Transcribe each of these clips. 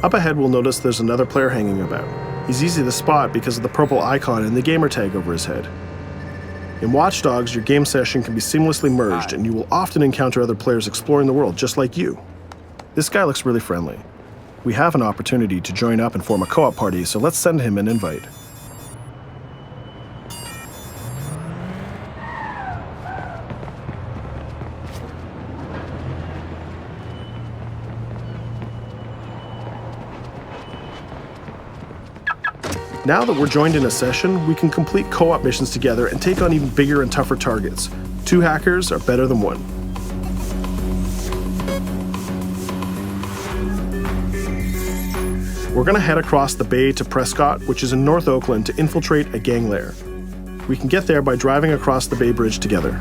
Up ahead, we'll notice there's another player hanging about. He's easy to spot because of the purple icon and the gamer tag over his head. In Watch Dogs, your game session can be seamlessly merged, and you will often encounter other players exploring the world just like you. This guy looks really friendly. We have an opportunity to join up and form a co-op party, so let's send him an invite. Now that we're joined in a session, we can complete co-op missions together and take on even bigger and tougher targets. 2 hackers are better than 1. We're gonna head across the bay to Prescott, which is in North Oakland, to infiltrate a gang lair. We can get there by driving across the Bay Bridge together.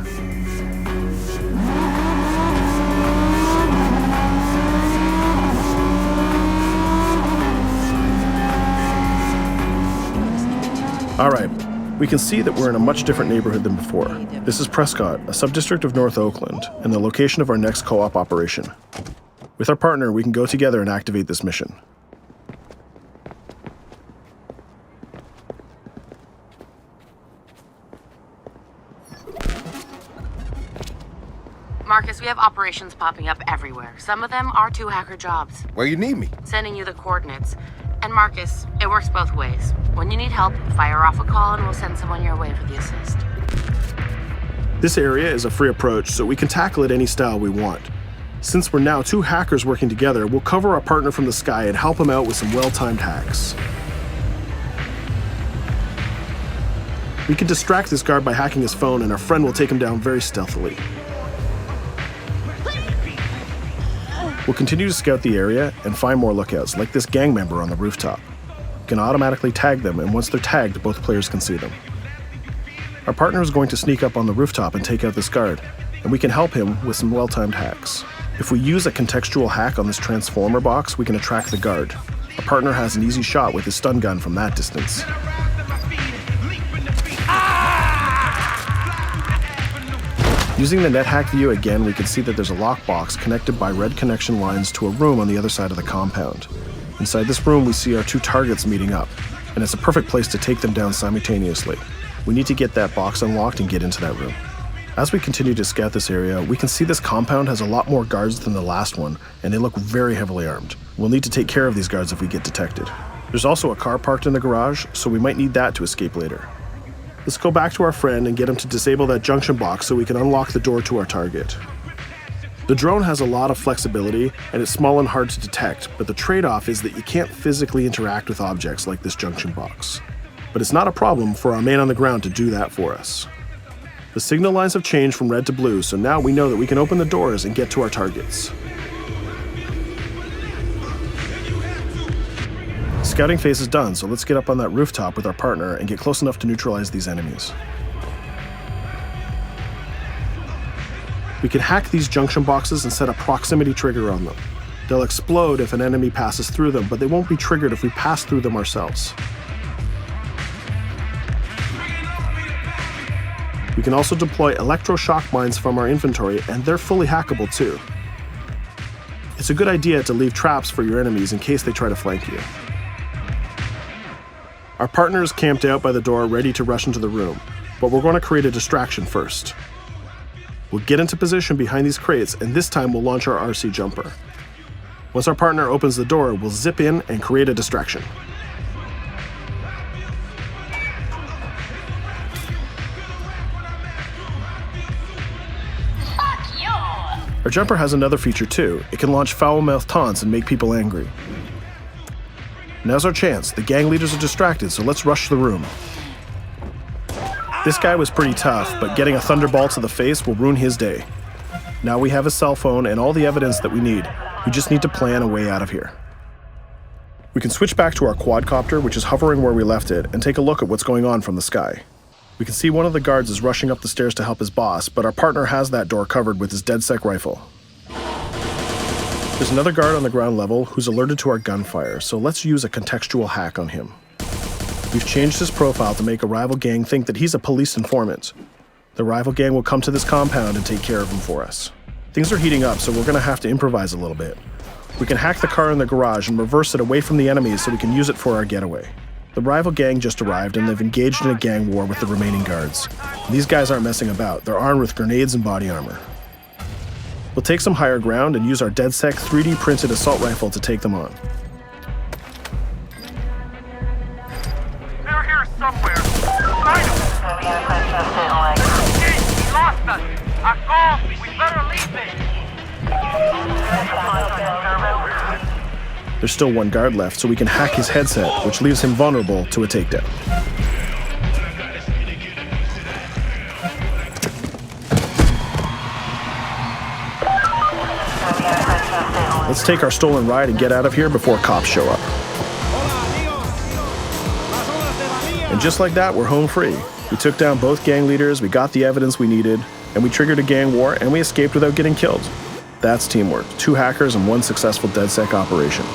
Alright, we can see that we're in a much different neighborhood than before. This is Prescott, a sub-district of North Oakland, and the location of our next co-op operation. With our partner, we can go together and activate this mission. Marcus, we have operations popping up everywhere. Some of them are 2 hacker jobs. Where you need me? Sending you the coordinates. And Marcus, it works both ways. When you need help, fire off a call and we'll send someone your way for the assist. This area is a free approach, so we can tackle it any style we want. Since we're now 2 hackers working together, we'll cover our partner from the sky and help him out with some well-timed hacks. We can distract this guard by hacking his phone, and our friend will take him down very stealthily. We'll continue to scout the area and find more lookouts, like this gang member on the rooftop. We can automatically tag them, and once they're tagged, both players can see them. Our partner is going to sneak up on the rooftop and take out this guard, and we can help him with some well-timed hacks. If we use a contextual hack on this transformer box, we can attract the guard. Our partner has an easy shot with his stun gun from that distance. Using the NetHack view again, we can see that there's a lockbox connected by red connection lines to a room on the other side of the compound. Inside this room, we see our 2 targets meeting up, and it's a perfect place to take them down simultaneously. We need to get that box unlocked and get into that room. As we continue to scout this area, we can see this compound has a lot more guards than the last one, and they look very heavily armed. We'll need to take care of these guards if we get detected. There's also a car parked in the garage, so we might need that to escape later. Let's go back to our friend and get him to disable that junction box so we can unlock the door to our target. The drone has a lot of flexibility, and it's small and hard to detect, but the trade-off is that you can't physically interact with objects like this junction box. But it's not a problem for our man on the ground to do that for us. The signal lines have changed from red to blue, so now we know that we can open the doors and get to our targets. Scouting phase is done, so let's get up on that rooftop with our partner and get close enough to neutralize these enemies. We can hack these junction boxes and set a proximity trigger on them. They'll explode if an enemy passes through them, but they won't be triggered if we pass through them ourselves. We can also deploy electroshock mines from our inventory, and they're fully hackable too. It's a good idea to leave traps for your enemies in case they try to flank you. Our partner is camped out by the door, ready to rush into the room, but we're going to create a distraction first. We'll get into position behind these crates, and this time we'll launch our RC jumper. Once our partner opens the door, we'll zip in and create a distraction. Our jumper has another feature too. It can launch foul-mouthed taunts and make people angry. Now's our chance. The gang leaders are distracted, so let's rush the room. This guy was pretty tough, but getting a thunderball to the face will ruin his day. Now we have his cell phone and all the evidence that we need. We just need to plan a way out of here. We can switch back to our quadcopter, which is hovering where we left it, and take a look at what's going on from the sky. We can see one of the guards is rushing up the stairs to help his boss, but our partner has that door covered with his DedSec rifle. There's another guard on the ground level who's alerted to our gunfire, so let's use a contextual hack on him. We've changed his profile to make a rival gang think that he's a police informant. The rival gang will come to this compound and take care of him for us. Things are heating up, so we're going to have to improvise a little bit. We can hack the car in the garage and reverse it away from the enemies so we can use it for our getaway. The rival gang just arrived and they've engaged in a gang war with the remaining guards. These guys aren't messing about, they're armed with grenades and body armor. We'll take some higher ground and use our DedSec 3D printed assault rifle to take them on. They're here somewhere. Find them. Hey, he lost us. Akko, we better leave it. There's still one guard left, so we can hack his headset, which leaves him vulnerable to a takedown. Let's take our stolen ride and get out of here before cops show up. And just like that, we're home free. We took down both gang leaders, we got the evidence we needed, and we triggered a gang war, and we escaped without getting killed. That's teamwork. 2 hackers and 1 successful DedSec operation.